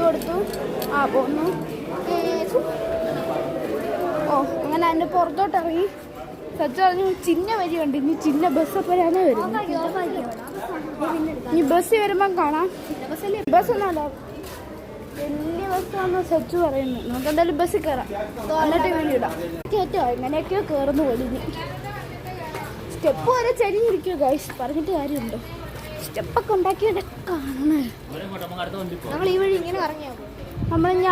കൊടുത്തു. പോന്നു. അങ്ങനെ അതിൻ്റെ പുറത്തോട്ട് ഇറങ്ങി. സച്ചു പറഞ്ഞു ചിന്ന വരി ഉണ്ട്, ഇനി ചിന്ന ബസ്സപ്പോഴാണ് വരുന്നത്. ഇനി ബസ് വരുമ്പം കാണാം. ബസ്സൊന്നുമല്ല, വലിയ ബസ്സാണെന്ന് സച്ചു പറയുന്നു. നമുക്ക് എന്തായാലും ബസ്സിൽ കയറാം, എന്നിട്ട് വീഡിയോ ഇടാം. കയറ്റോ എങ്ങനെയൊക്കെയോ കയറുന്നു പൊളിഞ്ഞ്. സ്റ്റെപ്പ് വരെ ചരിഞ്ഞിരിക്കുമോ ഗൈസ്, പറഞ്ഞിട്ട് കാര്യമുണ്ടോ? സ്റ്റെപ്പൊക്കെ ഉണ്ടാക്കിയിട്ട് കാണണേ. നമ്മൾ ഈ വഴി ഇങ്ങനെ ഇറങ്ങിയാൽ നമ്മളിനി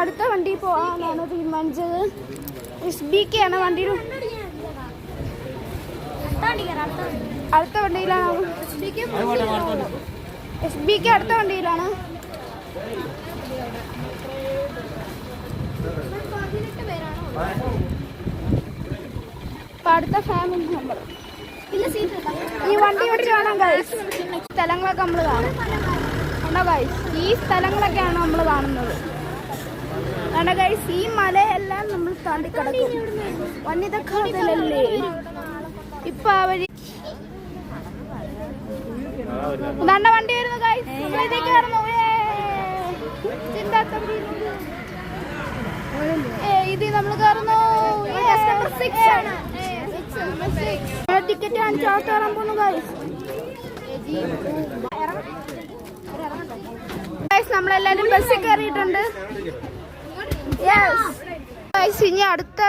അടുത്ത വണ്ടിയിൽ പോകാനാണ് തീരുമാനിച്ചത്. SBK ആണ് വണ്ടിയിൽ. അടുത്ത വണ്ടിയിലാണ്. SBK അടുത്ത വണ്ടിയിലാണ്. അടുത്ത ഫാമിലി മെമ്പർ. ഈ വണ്ടി വെച്ച് കാണാം ഗൈസ്. സ്ഥലങ്ങളൊക്കെ നമ്മൾ കാണും. കണ്ടോ ഗൈസ്, ഈ സ്ഥലങ്ങളൊക്കെയാണ് നമ്മൾ കാണുന്നത്. കണ്ടോ ഗൈസ്, ഈ മലയെല്ലാം നമ്മൾ താണ്ടി കിടക്കും. വനിതക്കാതലല്ലേ ഇപ്പൊ ആ വഴി. നല്ല വണ്ടി വരുന്നു ഗൈസ്. ഇത് നമ്മൾ കയറുന്നു. ടിക്കറ്റ് കാണിച്ചാൽ കയറാൻ പോകുന്നു ഗൈസ്. നമ്മളെല്ലാരും ബസ്സിൽ കയറിയിട്ടുണ്ട്. ഇനി അടുത്ത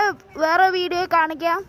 വേറെ വീഡിയോ കാണിക്കാം.